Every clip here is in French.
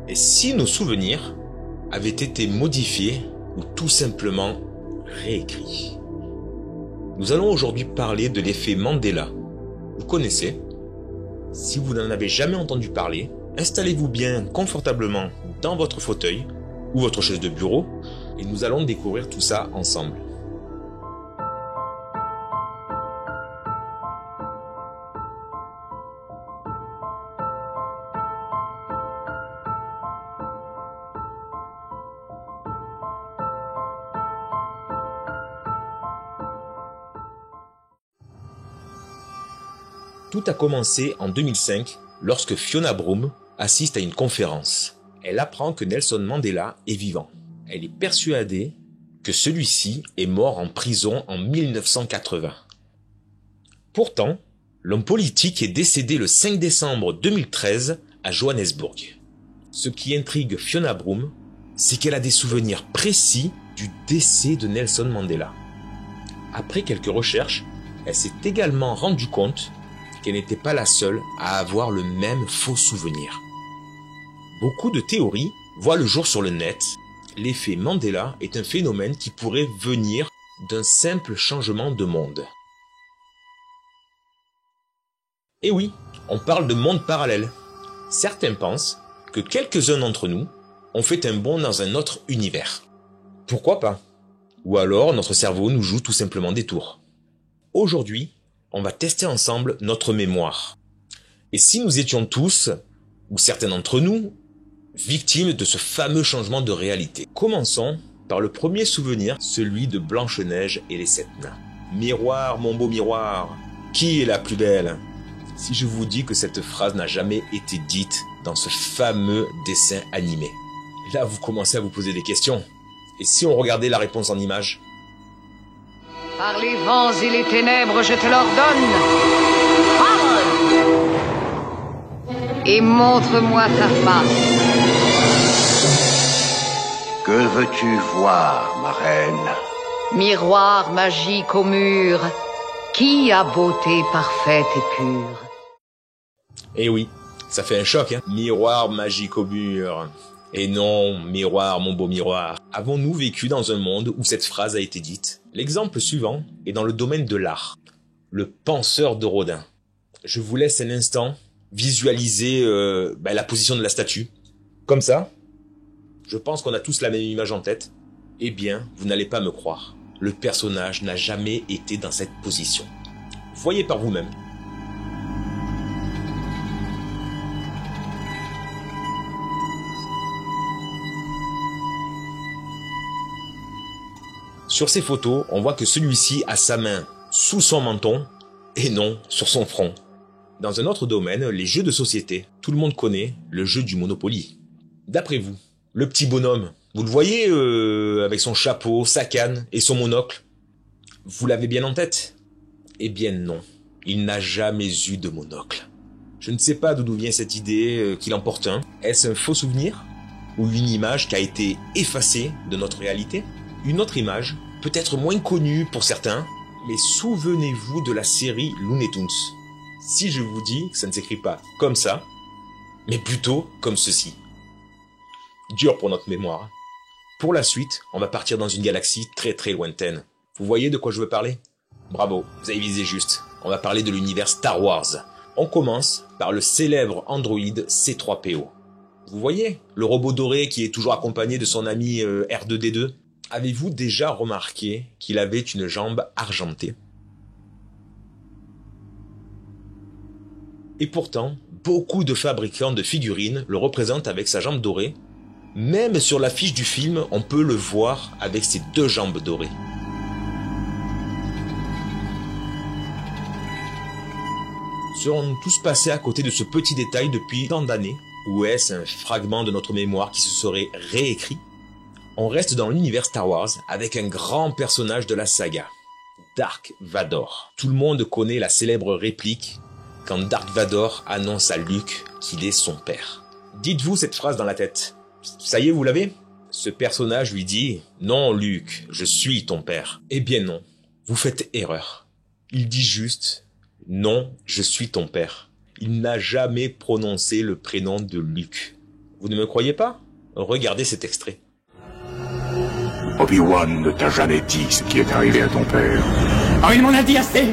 Et si nos souvenirs avaient été modifiés ou tout simplement réécrits? Nous allons aujourd'hui parler de l'effet Mandela. Vous connaissez? Si vous n'en avez jamais entendu parler, installez-vous bien confortablement dans votre fauteuil ou votre chaise de bureau et nous allons découvrir tout ça ensemble. Tout a commencé en 2005 lorsque Fiona Broome assiste à une conférence. Elle apprend que Nelson Mandela est vivant. Elle est persuadée que celui-ci est mort en prison en 1980. Pourtant, l'homme politique est décédé le 5 décembre 2013 à Johannesburg. Ce qui intrigue Fiona Broome, c'est qu'elle a des souvenirs précis du décès de Nelson Mandela. Après quelques recherches, elle s'est également rendue compte qu'elle n'était pas la seule à avoir le même faux souvenir. Beaucoup de théories voient le jour sur le net. L'effet Mandela est un phénomène qui pourrait venir d'un simple changement de monde. Et oui, on parle de monde parallèle. Certains pensent que quelques-uns d'entre nous ont fait un bond dans un autre univers. Pourquoi pas? Ou alors notre cerveau nous joue tout simplement des tours. Aujourd'hui, on va tester ensemble notre mémoire. Et si nous étions tous, ou certains d'entre nous, victimes de ce fameux changement de réalité? Commençons par le premier souvenir, celui de Blanche-Neige et les 7 nains. Miroir, mon beau miroir, qui est la plus belle? Si je vous dis que cette phrase n'a jamais été dite dans ce fameux dessin animé. Là, vous commencez à vous poser des questions. Et si on regardait la réponse en images? Par les vents et les ténèbres, je te l'ordonne. Parle et montre-moi ta face. Que veux-tu voir, ma reine? Miroir magique au mur, qui a beauté parfaite et pure? Eh oui, ça fait un choc, hein. Miroir magique au mur. Et non, miroir, mon beau miroir. Avons-nous vécu dans un monde où cette phrase a été dite? L'exemple suivant est dans le domaine de l'art. Le penseur de Rodin. Je vous laisse un instant visualiser la position de la statue. Comme ça. Je pense qu'on a tous la même image en tête. Eh bien, vous n'allez pas me croire. Le personnage n'a jamais été dans cette position. Voyez par vous-même. Sur ces photos, on voit que celui-ci a sa main sous son menton et non sur son front. Dans un autre domaine, les jeux de société, tout le monde connaît le jeu du Monopoly. D'après vous, le petit bonhomme, vous le voyez avec son chapeau, sa canne et son monocle? Vous l'avez bien en tête? Eh bien non, il n'a jamais eu de monocle. Je ne sais pas d'où vient cette idée qu'il en porte un. Est-ce un faux souvenir? Ou une image qui a été effacée de notre réalité? Une autre image, peut-être moins connue pour certains, mais souvenez-vous de la série Looney Tunes. Si je vous dis que ça ne s'écrit pas comme ça, mais plutôt comme ceci. Dur pour notre mémoire. Pour la suite, on va partir dans une galaxie très très lointaine. Vous voyez de quoi je veux parler? Bravo, vous avez visé juste. On va parler de l'univers Star Wars. On commence par le célèbre androïde C3PO. Vous voyez, le robot doré qui est toujours accompagné de son ami R2D2. Avez-vous déjà remarqué qu'il avait une jambe argentée? Et pourtant, beaucoup de fabricants de figurines le représentent avec sa jambe dorée. Même sur l'affiche du film, on peut le voir avec ses 2 jambes dorées. Serons-nous tous passés à côté de ce petit détail depuis tant d'années? Ou est-ce un fragment de notre mémoire qui se serait réécrit? On reste dans l'univers Star Wars avec un grand personnage de la saga, Dark Vador. Tout le monde connaît la célèbre réplique quand Dark Vador annonce à Luke qu'il est son père. Dites-vous cette phrase dans la tête. Ça y est, vous l'avez? Ce personnage lui dit « Non, Luke, je suis ton père ». Eh bien non, vous faites erreur. Il dit juste « Non, je suis ton père ». Il n'a jamais prononcé le prénom de Luke. Vous ne me croyez pas? Regardez cet extrait. Obi-Wan ne t'a jamais dit ce qui est arrivé à ton père. Oh, il m'en a dit assez.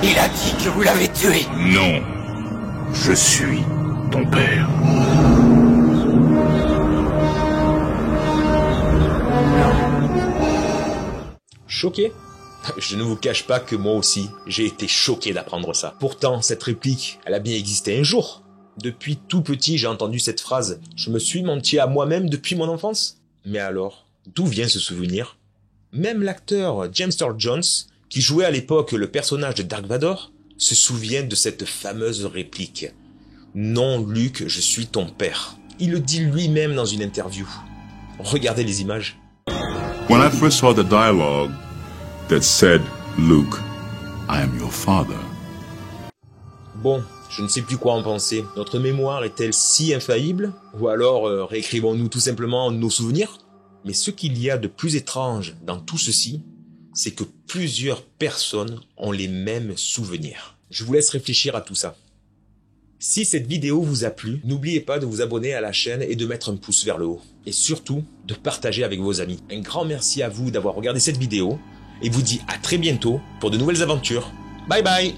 Il a dit que vous l'avez tué. Non. Je suis ton père. Choqué? Je ne vous cache pas que moi aussi, j'ai été choqué d'apprendre ça. Pourtant, cette réplique, elle a bien existé un jour. Depuis tout petit, j'ai entendu cette phrase. Je me suis menti à moi-même depuis mon enfance. Mais alors, d'où vient ce souvenir? Même l'acteur James Earl Jones, qui jouait à l'époque le personnage de Dark Vador, se souvient de cette fameuse réplique. Non, Luke, je suis ton père. Il le dit lui-même dans une interview. Regardez les images. When I first saw the dialogue that said, Luke, I am your father. Bon, je ne sais plus quoi en penser. Notre mémoire est-elle si infaillible? Ou alors réécrivons-nous tout simplement nos souvenirs? Mais ce qu'il y a de plus étrange dans tout ceci, c'est que plusieurs personnes ont les mêmes souvenirs. Je vous laisse réfléchir à tout ça. Si cette vidéo vous a plu, n'oubliez pas de vous abonner à la chaîne et de mettre un pouce vers le haut. Et surtout, de partager avec vos amis. Un grand merci à vous d'avoir regardé cette vidéo et vous dis à très bientôt pour de nouvelles aventures. Bye bye!